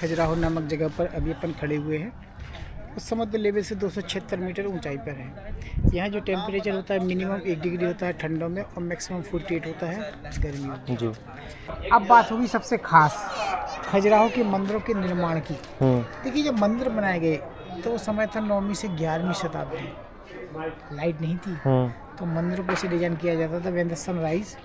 खजुराहो नामक जगह पर अभी अपन खड़े हुए हैं। उस समुद्र लेवल से 276 मीटर ऊंचाई पर है। यहाँ जो टेम्परेचर होता है मिनिमम 1 डिग्री होता है ठंडों में और मैक्सिमम 48 होता है गर्मियों में जी। अब बात होगी सबसे खास खजुराहो के मंदिरों के निर्माण की। देखिए जब मंदिर बनाए गए तो वो समय था 9वीं से 11वीं शताब्दी, लाइट नहीं थी तो मंदिरों को ऐसे डिजाइन किया जाता था when the sunrise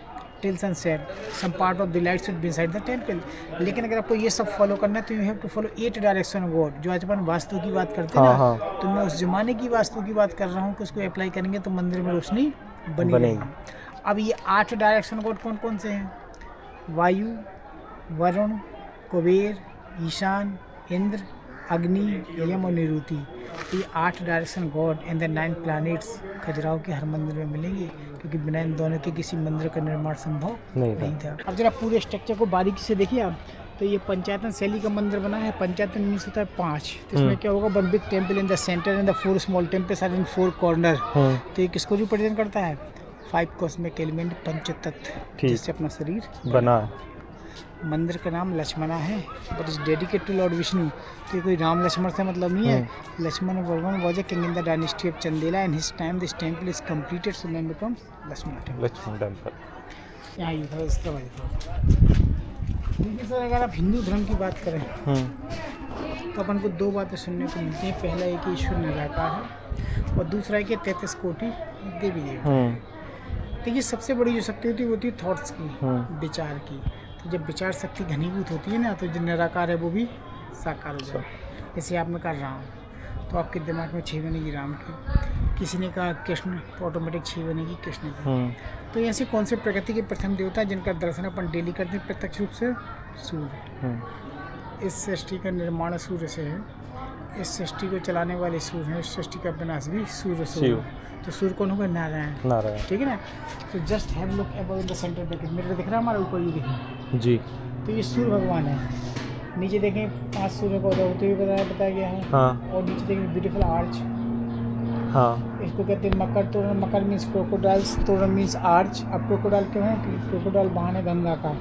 till sunset some part of the light should be inside the temple. लेकिन अगर आपको ये सब फॉलो करना है तो you have to follow 8 direction god. जो आज अपन वास्तु की बात करते हैं ना, तो मैं उस जमाने की वास्तु की बात कर रहा हूँ कि उसको अप्लाई करेंगे तो मंदिर में रोशनी बनेगी। अब ये 8 डायरेक्शन गॉड कौन कौन से हैं? वायु, वरुण, कुबेर, ईशान, इंद्र, अग्नि, यम और निरुति। ये 8 direction God and the 9 planets Khajuraho के हर मंदिर में मिलेंगे, क्योंकि बिना इन दोनों के किसी मंदिर का निर्माण संभव नहीं था। अब जरा पूरे स्ट्रक्चर को बारीकी से देखिए आप, तो ये पंचायतन शैली का मंदिर बना है। पंचायतन मीन्स होता है 5, तो इसमें क्या होगा, one big temple in the centre and the 4 small temples are in 4 corner. तो ये किसको रिप्रेजेंट करता है? 5 कॉस्मिक एलिमेंट, पंचतत्व, जिससे अपना शरीर बना है। मंदिर का नाम लक्ष्मणा है, but is dedicate to lord Vishnu. तो कोई राम लक्ष्मण से मतलब नहीं है। Lakshman Varman was a king in the dynasty of Chandela and his time this temple is completed, so name becomes Lakshman temple. यहाँ ये था इसका भाई था। देखिए सर, अगर आप हिंदू धर्म की बात करें तो अपन को 2 बातें सुनने को मिलती हैं। पहला है कि ईश्वर निराकार है और दूसरा है कि 33 कोटि देवी देवता। देखिए सबसे बड़ी जो शक्ति होती है वो होती है थॉट्स की, विचार की। तो जब विचार शक्ति घनीभूत होती है ना, तो जो निराकार है वो भी साकार हो जाए। जैसे आप मैं कर रहा हूँ तो आपके दिमाग में 6 बनेगी राम की, किसी ने कहा कृष्ण तो ऑटोमेटिक 6 बनेगी कृष्ण की। तो ऐसे कौन से प्रकृति के प्रथम देवता जिनका दर्शन अपन डेली करते हैं प्रत्यक्ष रूप से? सूर्य। इस सृष्टि का निर्माण सूर्य से है, इस सृष्टि को चलाने वाले सूर्य हैं, इस सृष्टि का विनाश भी सूर्य से हो। तो सूर्य कौन होगा? नारायण। ठीक है ना। तो just have look above in the centre bracket. मेरे दिख रहा है हमारे ऊपर, ये देखिए जी। तो ये सूर्य भगवान है। नीचे देखें 5 सूर्य पौधे होते हुए बताया गया है। और नीचे देखें ब्यूटीफुल आर्च। इसको कहते हैं मकर तोरण। मकर मीन्स क्रोकोडाइल्स, तोरण मीन्स आर्च। अब क्रोकोडाइल क्यों है? क्रोकोडाइल वाहन है गंगा का।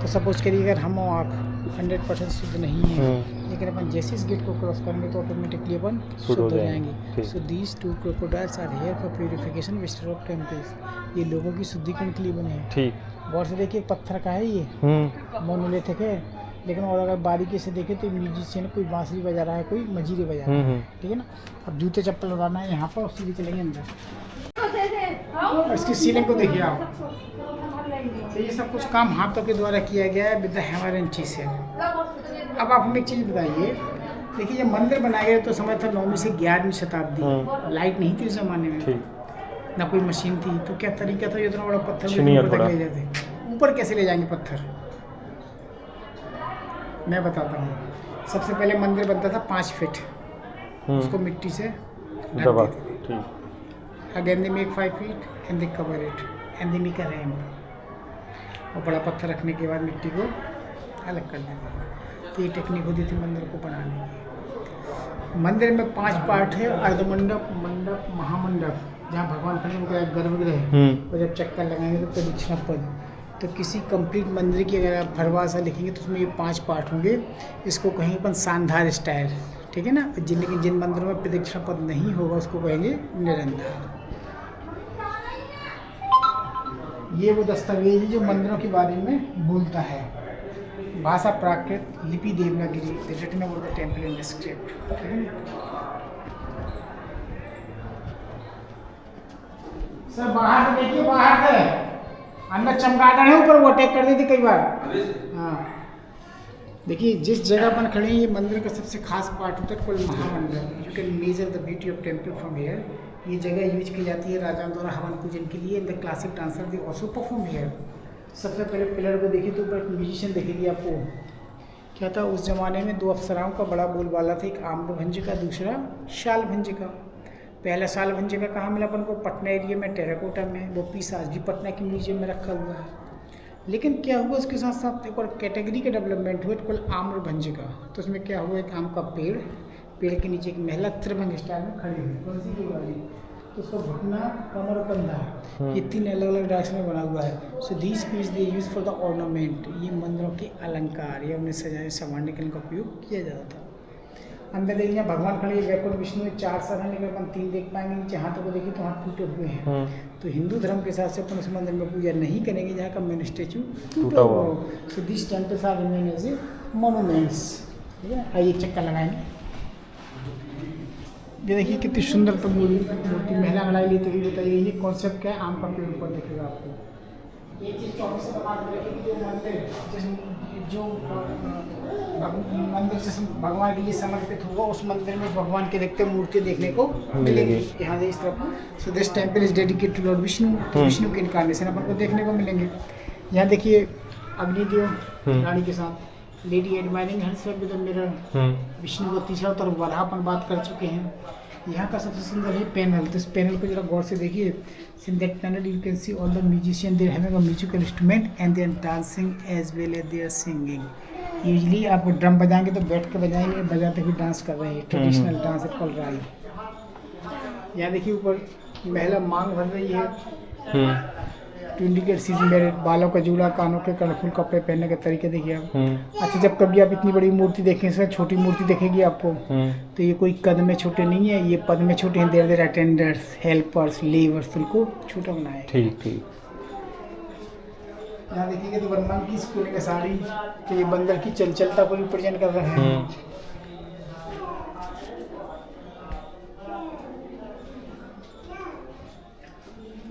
तो सपोज करिए अगर हम आँख 100% शुद्ध नहीं है, लेकिन अपन जैसे इस गेट को क्रॉस करेंगे तो ऑटोमेटिकली अपन शुद्ध हो जाएंगे। So these 2 crocodiles are here for purification visitor of temples. ये लोगों की शुद्धिकरण के लिए बने हैं। ठीक, गौर से देखिए पत्थर का है ये, मोनोलिथिक है। लेकिन और अगर बारीकी से देखें तो म्यूजिशियन कोई बांसुरी बजा रहा है, कोई मजीरे बजा रहा है। ठीक है ना। अब जूते चप्पल लगाना है यहाँ पर और सीधे चलेंगे अंदर। और इसकी सीलिंग को देखिए आप, तो ये सब कुछ काम हाथों के द्वारा किया गया है with the hammer and cheese. अब आप हमें एक चीज़ बताइए, देखिए जब मंदिर बनाया गया तो समय था 9वीं से 11वीं शताब्दी। लाइट नहीं थी उस जमाने में, ना कोई मशीन थी। तो क्या तरीका था? इतना बड़ा पत्थर ऊपर तक ले जाते, ऊपर कैसे ले जाएंगे पत्थर? मैं बताता हूँ। सबसे पहले मंदिर बनता था 5 फीट, उसको मिट्टी से ढक देते थे। Again they make 5 feet and they cover it and they make a ramp. और बड़ा पत्थर रखने के बाद मिट्टी को अलग कर देते थे। तो ये टेक्निक होती थी मंदिर को बनाने की। मंदिर में 5 पार्ट है, अर्धमंडप, मंडप, महामंडप, जहाँ भगवान खड़े उनका गर्भगृह, और जब चक्कर लगाएंगे तो प्रदक्षिणा पद। तो किसी कंप्लीट मंदिर की अगर आप फरवासा लिखेंगे तो उसमें ये 5 पार्ट होंगे। इसको कहेंगे अपन शानदार स्टाइल। ठीक है ना। जिन मंदिरों में प्रदक्षिणा पद नहीं होगा उसको कहेंगे निरंतर। ये वो दस्तावेज है जो मंदिरों के बारे में बोलता है। भाषा प्राकृत, लिपि Devanagari, written about the temple in the script. Sir बाहर से देखिए, बाहर से अंदर चमगादड़ है, ऊपर वो अटैक कर देती कई बार। हाँ देखिए जिस जगह अपन खड़े हैं ये मंदिर का सबसे खास पार्ट होता है called Mahamandapa. You can measure the beauty of temple from here. ये जगह यूज की जाती है राजाओं द्वारा हवन पूजन के लिए। In the classic dancer they also perform here. सबसे पहले पिलर को देखिए तो ऊपर म्यूजिशियन देखेगी आपको। क्या था उस जमाने में 2 अप्सराओं का बड़ा बोलबाला था, एक आम्रभंजिका, दूसरा शालभंजिका। पहला शालभंजिका कहाँ मिला अपन को? पटना एरिया में, टेराकोटा में। वो पीस आज भी पटना के म्यूजियम में रखा हुआ है। लेकिन क्या हुआ उसके साथ साथ एक और कैटेगरी का डेवलपमेंट हुआ, कल आम्रभंजिका। तो उसमें क्या हुआ, एक आम का पेड़ के नीचे एक महिला त्रिभंग स्टाइल में खड़ी हुई। कौन सी की वाली? तो उसका घुटना, कमर और कंधा ये 3 अलग अलग डायरेक्शन में बना हुआ है। So this piece they use for the ornament, ये मंदिरों के अलंकार या उन्हें सजाने संवारने के लिए इनका उपयोग किया जाता था। अंदर देखिए भगवान खड़े वैकुंठ विष्णु 4 सर लेकर अपन 3 देख पाएंगे। नीचे हाथों को देखिए तो हाथ टूटे हुए हैं। तो हिंदू धर्म के हिसाब से अपन उस मंदिर में पूजा नहीं करेंगे जहाँ का मेन स्टेचू टूटा हुआ हो। So this temples are remain as a monuments. ठीक है, आइए चक्कर लगाएंगे। ये देखिए कितनी सुंदर तो मूर्ति महिला बनाई ली। तो ये बताइए ये कॉन्सेप्ट क्या है? आम का पेड़ ऊपर दिखेगा आपको। ये चीज़ तो हमेशा बता दें कि जो मंदिर जिस भगवान के लिए समर्पित होगा उस मंदिर में भगवान के देखते मूर्ति देखने को मिलेंगी। यहाँ से इस तरफ। So this temple is dedicated to lord Vishnu. Vishnu के इनकारनेशन अपन को देखने को मिलेंगे। यहाँ देखिए अग्निदेव रानी के साथ, lady admiring herself with the mirror. Vishnu को तीसरा और वराह अपन बात कर चुके हैं। यहाँ का सबसे सुंदर है पैनल। तो इस पैनल को जरा गौर से देखिए। In that panel you can see all the musician there having a musical instrument and they are dancing as well as they are singing. Usually आप ड्रम बजाएंगे तो बैठ के बजाएंगे, बजाते हुए डांस कर रहे हैं। ट्रेडिशनल डांस कॉल राई। यहाँ देखिए ऊपर महिला मांग भर रही है to indicate she is married. बालों का जूड़ा, कानों के कलरफुल कपड़े पहनने के तरीके देखिए आप। अच्छा, जब कभी आप इतनी बड़ी मूर्ति देखें, इसमें छोटी मूर्ति देखेगी आपको तो ये कोई कद में छोटे नहीं है, ये पद में छोटे हैं। देर अटेंडर्स, हेल्पर्स, लेबर्स, उनको छोटा बनाया है। ठीक ठीक। यहाँ देखिए तो वर्मा की स्कूल का साड़ी, तो ये बंदर की चंचलता को रिप्रेजेंट कर रहे हैं।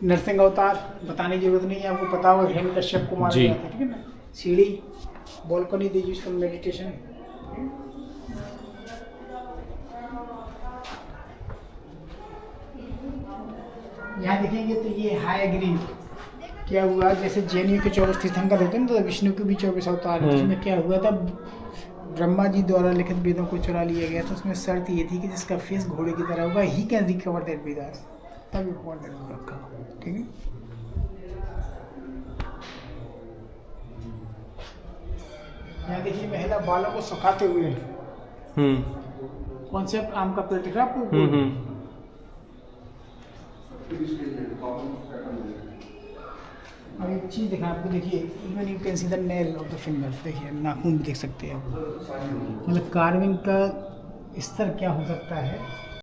नरसिंह अवतार बताने की जरूरत नहीं है, आपको पता होगा हिरण्यकश्यप को मारा गया था। ठीक है ना। सीढ़ी, balcony they use for meditation. यहाँ देखेंगे तो ये हाई ग्रीन क्या हुआ, जैसे जैनियों के 24 तीर्थंकर होते हैं तो विष्णु के भी 24 अवतार हैं। उसमें क्या हुआ था, ब्रह्मा जी द्वारा लिखित वेदों को चुरा लिया गया था। उसमें शर्त ये थी कि जिसका फेस घोड़े की तरह होगा he can recover that Vedas, तभी भगवान ने रखा। ठीक है। यहाँ देखिए महिला बालों को सुखाते हुए कॉन्सेप्ट आम का पेड़ दिख रहा है आपको। अब एक चीज़ दिखा आपको, देखिए even you can see the nail of the finger. देखिए नाखून भी देख सकते हैं आप। मतलब कार्विंग का स्तर क्या हो सकता है